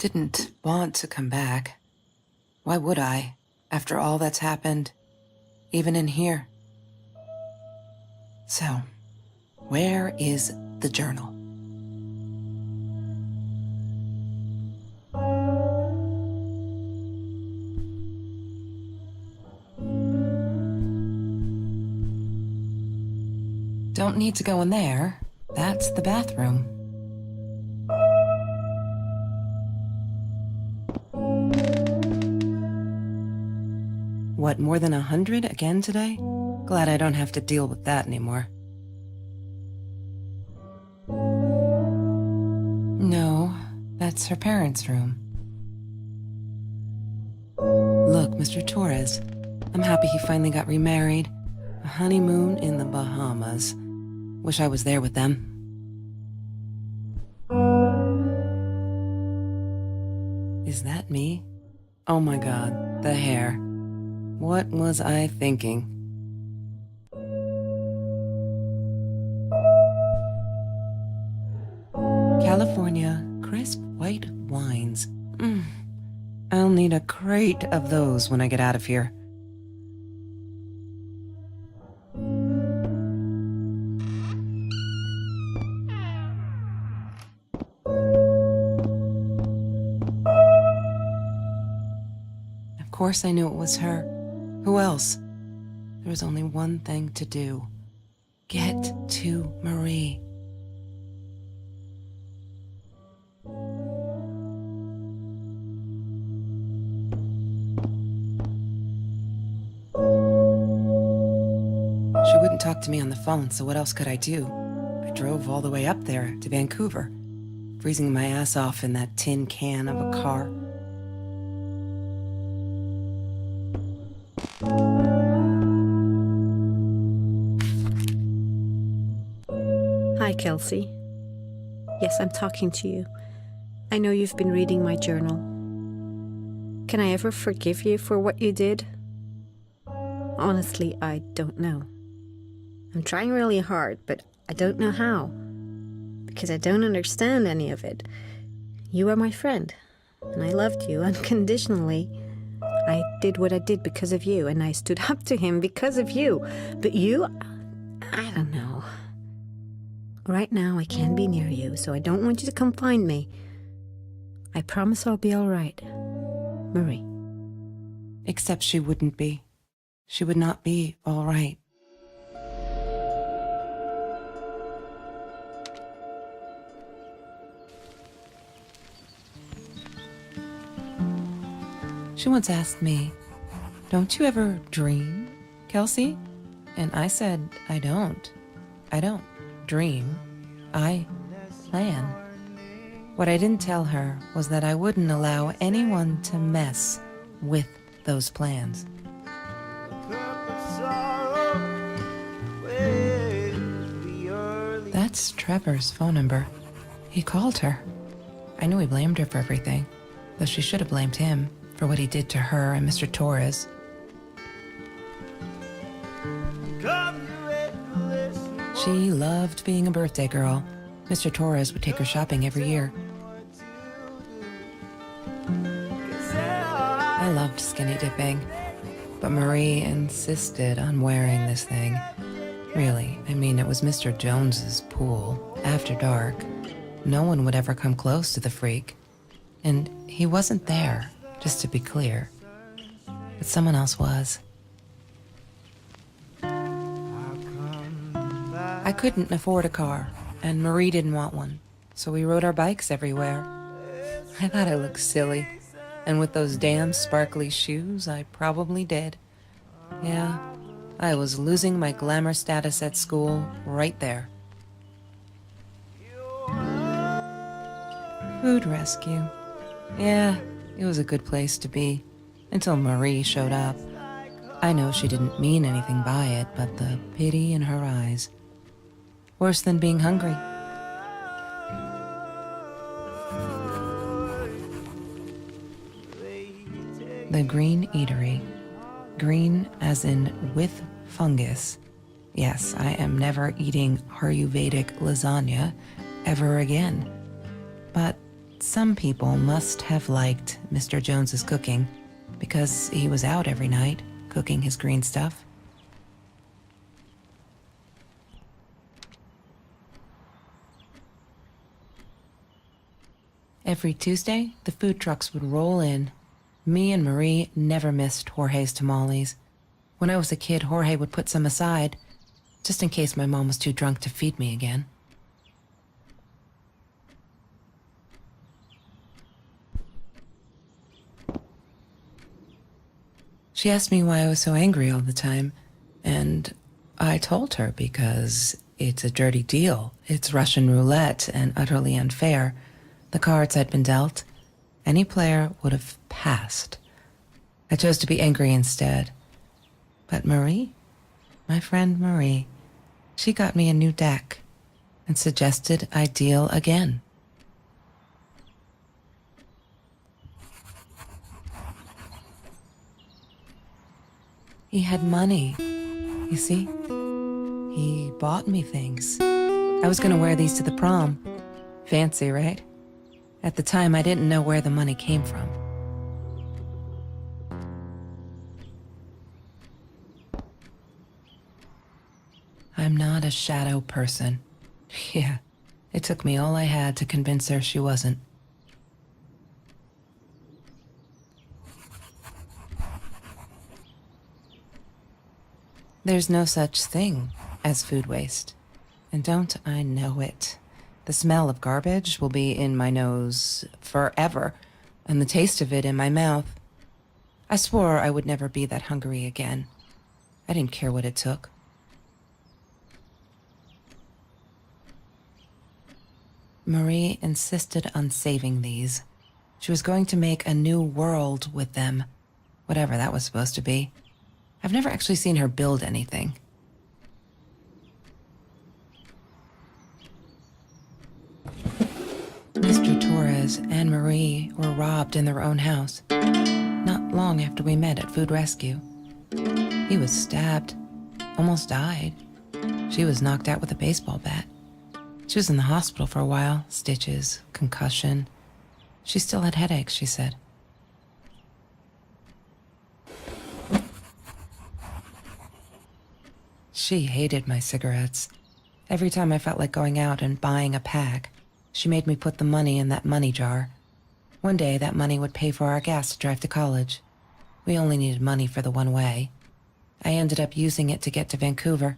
didn't want to come back. Why would I, after all that's happened, even in here? So, where is the journal? Don't need to go in there. That's the bathroom. What, more than 100 again today? Glad I don't have to deal with that anymore. No, that's her parents' room. Look, Mr. Torres, I'm happy he finally got remarried. A honeymoon in the Bahamas. Wish I was there with them. Is that me? Oh my God, the hair. What was I thinking? California crisp white wines. I'll need a crate of those when I get out of here. Of course I knew it was her. Who else? There was only one thing to do. Get to Marie. She wouldn't talk to me on the phone, so what else could I do? I drove all the way up there to Vancouver, freezing my ass off in that tin can of a car. Hi, Kelsey. Yes, I'm talking to you. I know you've been reading my journal. Can I ever forgive you for what you did? Honestly, I don't know. I'm trying really hard, but I don't know how. Because I don't understand any of it. You are my friend, and I loved you unconditionally. I did what I did because of you, and I stood up to him because of you. But you, I don't know. Right now, I can't be near you, so I don't want you to come find me. I promise I'll be all right. Marie. Except she wouldn't be. She would not be all right. She once asked me, "Don't you ever dream, Kelsey?" And I said, I don't dream. I plan. What I didn't tell her was that I wouldn't allow anyone to mess with those plans. That's Trevor's phone number. He called her. I knew he blamed her for everything, though she should have blamed him for what he did to her and Mr. Torres. She loved being a birthday girl. Mr. Torres would take her shopping every year. I loved skinny dipping, but Marie insisted on wearing this thing. Really, I mean, it was Mr. Jones's pool, after dark. No one would ever come close to the freak. And he wasn't there, just to be clear. But someone else was. I couldn't afford a car, and Marie didn't want one, so we rode our bikes everywhere. I thought I looked silly, and with those damn sparkly shoes, I probably did. Yeah, I was losing my glamour status at school right there. Food rescue. Yeah, it was a good place to be, until Marie showed up. I know she didn't mean anything by it, but the pity in her eyes. Worse than being hungry. The Green Eatery. Green as in with fungus. Yes, I am never eating Ayurvedic lasagna ever again. But some people must have liked Mr. Jones's cooking because he was out every night cooking his green stuff. Every Tuesday, the food trucks would roll in. Me and Marie never missed Jorge's tamales. When I was a kid, Jorge would put some aside, just in case my mom was too drunk to feed me again. She asked me why I was so angry all the time, and I told her because it's a dirty deal. It's Russian roulette and utterly unfair. The cards I'd been dealt, any player would have passed. I chose to be angry instead. But Marie, my friend Marie, she got me a new deck and suggested I deal again. He had money, you see? He bought me things. I was gonna wear these to the prom. Fancy, right? At the time, I didn't know where the money came from. I'm not a shadow person. Yeah, it took me all I had to convince her she wasn't. There's no such thing as food waste. And don't I know it? The smell of garbage will be in my nose forever, and the taste of it in my mouth. I swore I would never be that hungry again. I didn't care what it took. Marie insisted on saving these. She was going to make a new world with them, whatever that was supposed to be. I've never actually seen her build anything. Mr. Torres and Marie were robbed in their own house, not long after we met at Food Rescue. He was stabbed, almost died. She was knocked out with a baseball bat. She was in the hospital for a while, stitches, concussion. She still had headaches, she said. She hated my cigarettes. Every time I felt like going out and buying a pack, she made me put the money in that money jar. One day, that money would pay for our gas to drive to college. We only needed money for the one way. I ended up using it to get to Vancouver.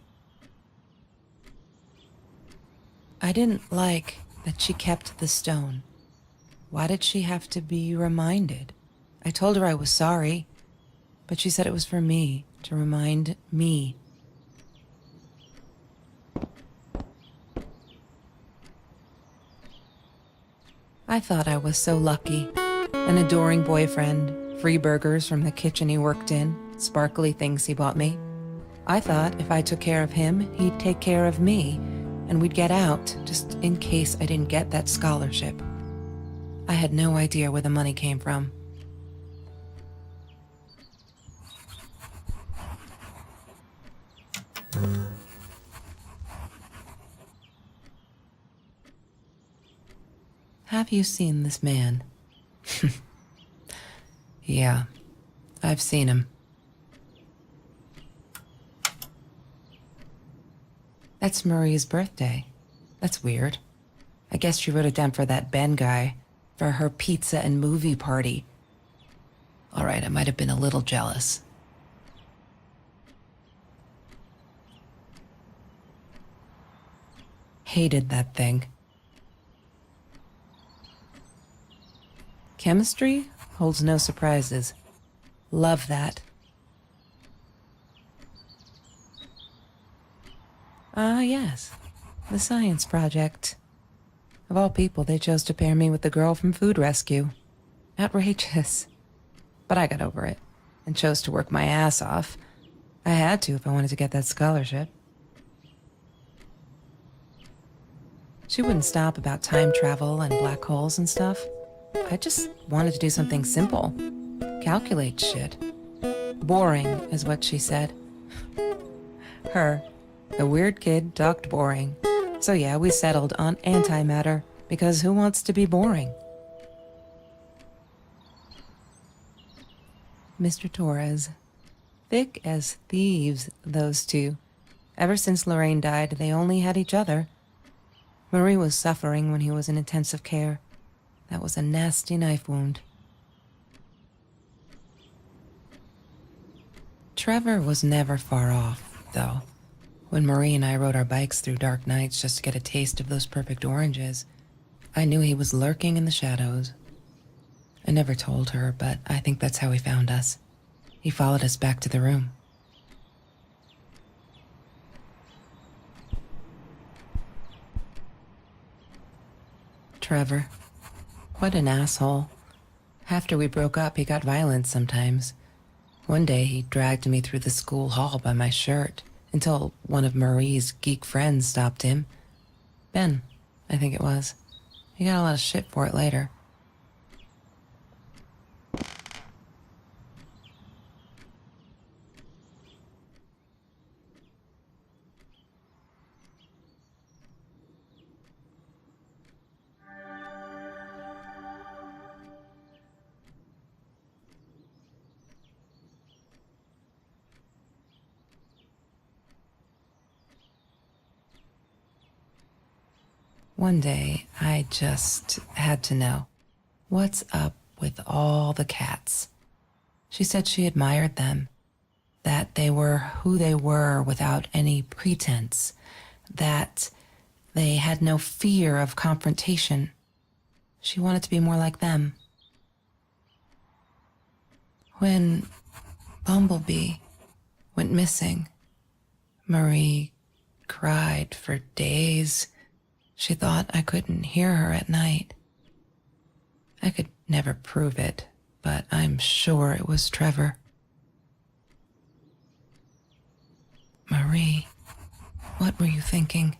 I didn't like that she kept the stone. Why did she have to be reminded? I told her I was sorry, but she said it was for me, to remind me. I thought I was so lucky. An adoring boyfriend, free burgers from the kitchen he worked in, sparkly things he bought me. I thought if I took care of him, he'd take care of me, and we'd get out, just in case I didn't get that scholarship. I had no idea where the money came from. Have you seen this man? Yeah, I've seen him. That's Marie's birthday. That's weird. I guess she wrote it down for that Ben guy, for her pizza and movie party. All right, I might have been a little jealous. Hated that thing. Chemistry holds no surprises. Love that. Ah, yes. The science project. Of all people, they chose to pair me with the girl from Food Rescue. Outrageous. But I got over it and chose to work my ass off. I had to if I wanted to get that scholarship. She wouldn't stop about time travel and black holes and stuff. I just wanted to do something simple. Calculate shit. Boring is what she said. Her, the weird kid, talked boring. So yeah, we settled on antimatter, because who wants to be boring? Mr. Torres. Thick as thieves, those two. Ever since Lorraine died, they only had each other. Marie was suffering when he was in intensive care. That was a nasty knife wound. Trevor was never far off, though. When Marie and I rode our bikes through dark nights just to get a taste of those perfect oranges, I knew he was lurking in the shadows. I never told her, but I think that's how he found us. He followed us back to the room. Trevor. What an asshole. After we broke up, he got violent sometimes. One day, he dragged me through the school hall by my shirt until one of Marie's geek friends stopped him. Ben, I think it was. He got a lot of shit for it later. One day, I just had to know, what's up with all the cats? She said she admired them, that they were who they were without any pretense, that they had no fear of confrontation. She wanted to be more like them. When Bumblebee went missing, Marie cried for days. She thought I couldn't hear her at night. I could never prove it, but I'm sure it was Trevor. Marie, what were you thinking?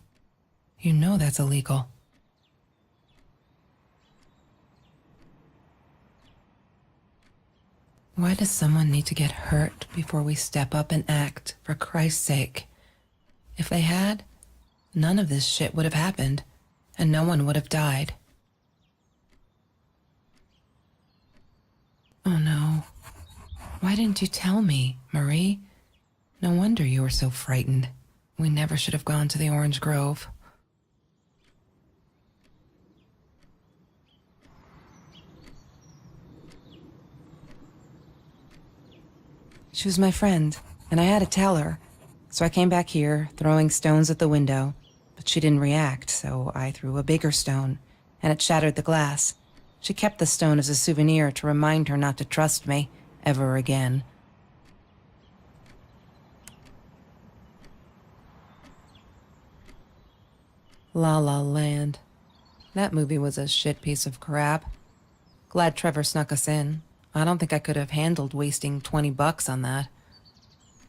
You know that's illegal. Why does someone need to get hurt before we step up and act, for Christ's sake? If they had, none of this shit would have happened, and no one would have died. Oh no. Why didn't you tell me, Marie? No wonder you were so frightened. We never should have gone to the Orange Grove. She was my friend, and I had to tell her. So I came back here, throwing stones at the window, but she didn't react, so I threw a bigger stone, and it shattered the glass. She kept the stone as a souvenir to remind her not to trust me ever again. La La Land. That movie was a shit piece of crap. Glad Trevor snuck us in. I don't think I could have handled wasting $20 on that.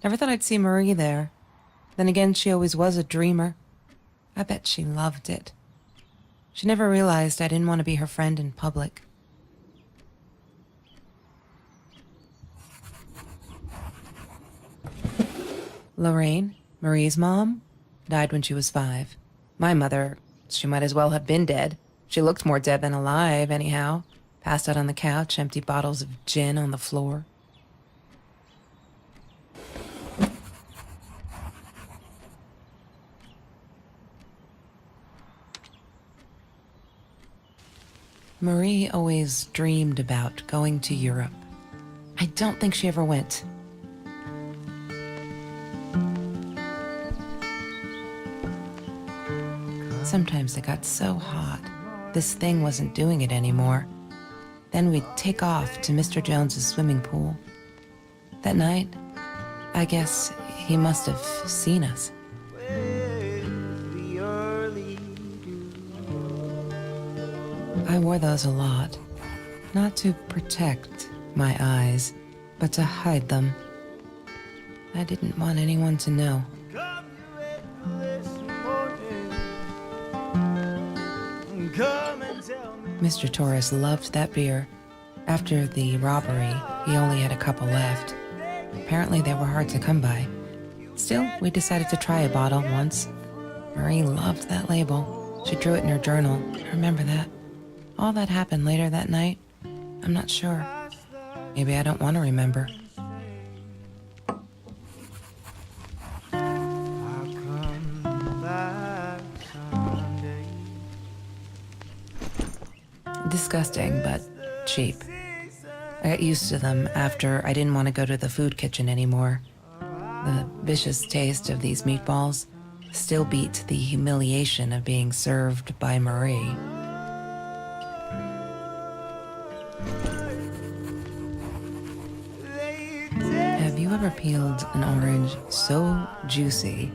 Never thought I'd see Marie there. Then again, she always was a dreamer. I bet she loved it. She never realized I didn't want to be her friend in public. Lorraine, Marie's mom, died when she was 5. My mother, she might as well have been dead. She looked more dead than alive, anyhow. Passed out on the couch, empty bottles of gin on the floor. Marie always dreamed about going to Europe. I don't think she ever went. Sometimes it got so hot, this thing wasn't doing it anymore. Then we'd take off to Mr. Jones's swimming pool. That night, I guess he must have seen us. I wore those a lot, not to protect my eyes, but to hide them. I didn't want anyone to know. Mr. Torres loved that beer. After the robbery, he only had a couple left. Apparently they were hard to come by. Still, we decided to try a bottle once. Marie loved that label. She drew it in her journal. I remember that. All that happened later that night, I'm not sure. Maybe I don't want to remember. Disgusting, but cheap. I got used to them after I didn't want to go to the food kitchen anymore. The vicious taste of these meatballs still beat the humiliation of being served by Marie. Have you ever peeled an orange so juicy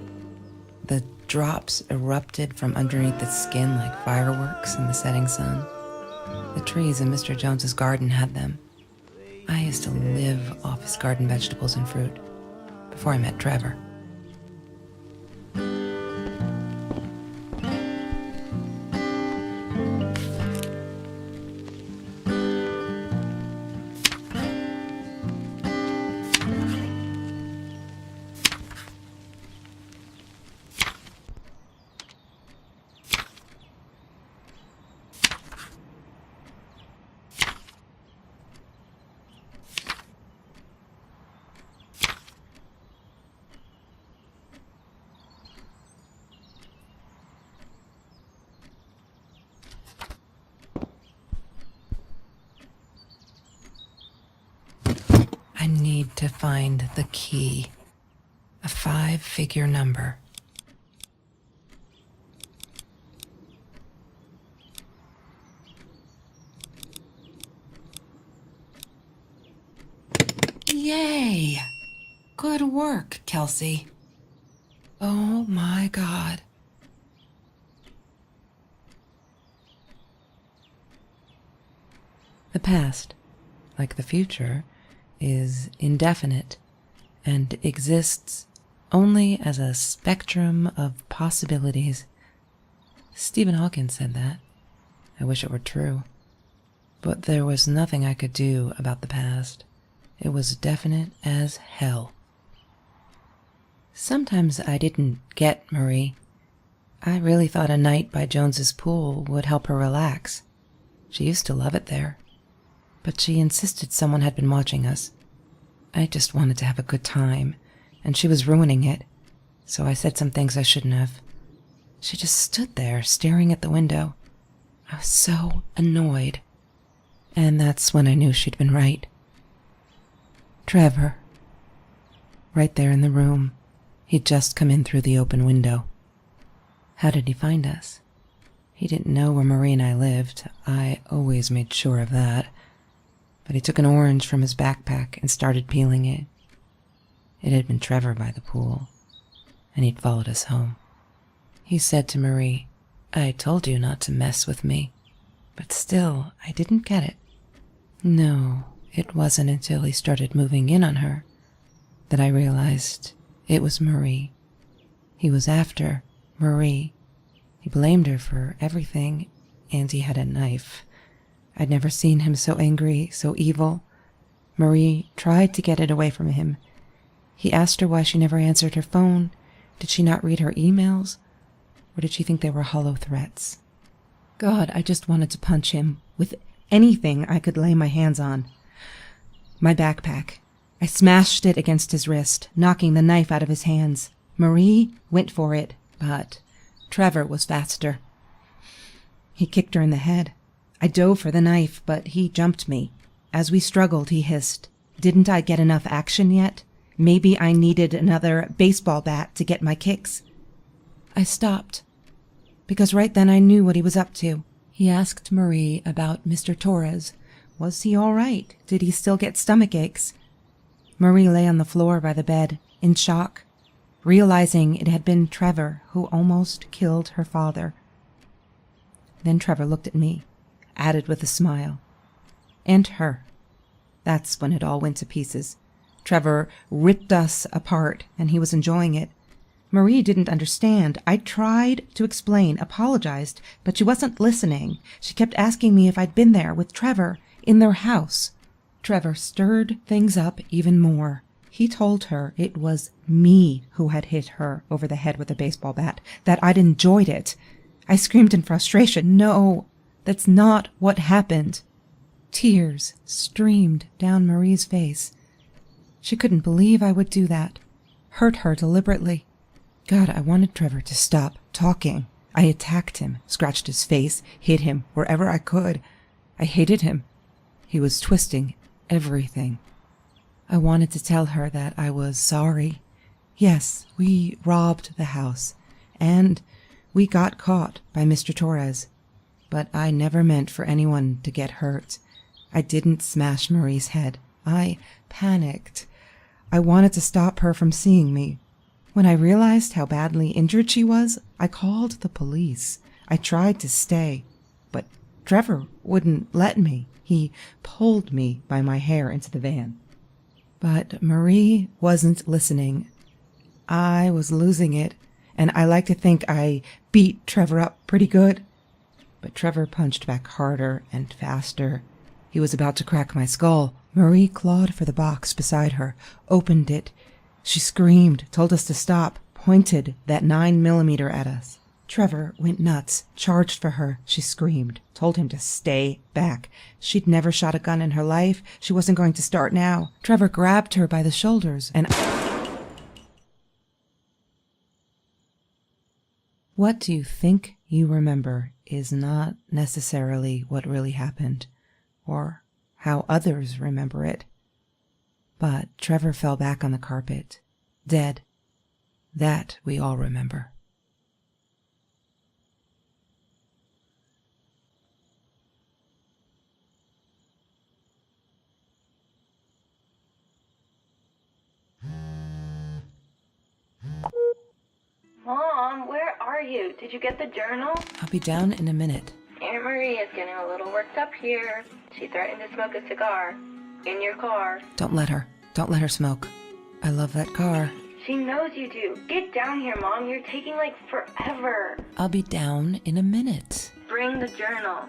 the drops erupted from underneath the skin like fireworks in the setting sun? The trees in Mr. Jones's garden had them. I used to live off his garden vegetables and fruit before I met Trevor. I need to find the key. A 5-figure number. Yay! Good work, Kelsey. Oh my God. The past, like the future, is indefinite and exists only as a spectrum of possibilities. Stephen Hawking said that. I wish it were true. But there was nothing I could do about the past. It was definite as hell. Sometimes I didn't get Marie. I really thought a night by Jones's pool would help her relax. She used to love it there. But she insisted someone had been watching us. I just wanted to have a good time, and she was ruining it, so I said some things I shouldn't have. She just stood there, staring at the window. I was so annoyed. And that's when I knew she'd been right. Trevor. Right there in the room. He'd just come in through the open window. How did he find us? He didn't know where Marie and I lived. I always made sure of that. But he took an orange from his backpack and started peeling it. It had been Trevor by the pool, and he'd followed us home. He said to Marie, "I told you not to mess with me." But still, I didn't get it. No, it wasn't until he started moving in on her that I realized it was Marie. He was after Marie. He blamed her for everything, and he had a knife. I'd never seen him so angry, so evil. Marie tried to get it away from him. He asked her why she never answered her phone. Did she not read her emails? Or did she think they were hollow threats? God, I just wanted to punch him with anything I could lay my hands on. My backpack. I smashed it against his wrist, knocking the knife out of his hands. Marie went for it, but Trevor was faster. He kicked her in the head. I dove for the knife, but he jumped me. As we struggled, he hissed, "Didn't I get enough action yet? Maybe I needed another baseball bat to get my kicks." I stopped, because right then I knew what he was up to. He asked Marie about Mr. Torres. Was he all right? Did he still get stomach aches? Marie lay on the floor by the bed, in shock, realizing it had been Trevor who almost killed her father. Then Trevor looked at me, added with a smile. And her. That's when it all went to pieces. Trevor ripped us apart, and he was enjoying it. Marie didn't understand. I tried to explain, apologized, but she wasn't listening. She kept asking me if I'd been there with Trevor, in their house. Trevor stirred things up even more. He told her it was me who had hit her over the head with a baseball bat, that I'd enjoyed it. I screamed in frustration, "No, that's not what happened." Tears streamed down Marie's face. She couldn't believe I would do that, hurt her deliberately. God, I wanted Trevor to stop talking. I attacked him, scratched his face, hit him wherever I could. I hated him. He was twisting everything. I wanted to tell her that I was sorry. Yes, we robbed the house, and we got caught by Mr. Torres. But I never meant for anyone to get hurt. I didn't smash Marie's head. I panicked. I wanted to stop her from seeing me. When I realized how badly injured she was, I called the police. I tried to stay, but Trevor wouldn't let me. He pulled me by my hair into the van. But Marie wasn't listening. I was losing it, and I like to think I beat Trevor up pretty good. But Trevor punched back harder and faster. He was about to crack my skull. Marie clawed for the box beside her, opened it. She screamed, told us to stop, pointed that 9mm at us. Trevor went nuts, charged for her. She screamed, told him to stay back. She'd never shot a gun in her life. She wasn't going to start now. Trevor grabbed her by the shoulders and... What do you think you remember is not necessarily what really happened, or how others remember it. But Trevor fell back on the carpet, dead. That we all remember. Mom, where are you? Did you get the journal? I'll be down in a minute. Aunt Marie is getting a little worked up here. She threatened to smoke a cigar. In your car. Don't let her. Don't let her smoke. I love that car. She knows you do. Get down here, Mom. You're taking like forever. I'll be down in a minute. Bring the journal.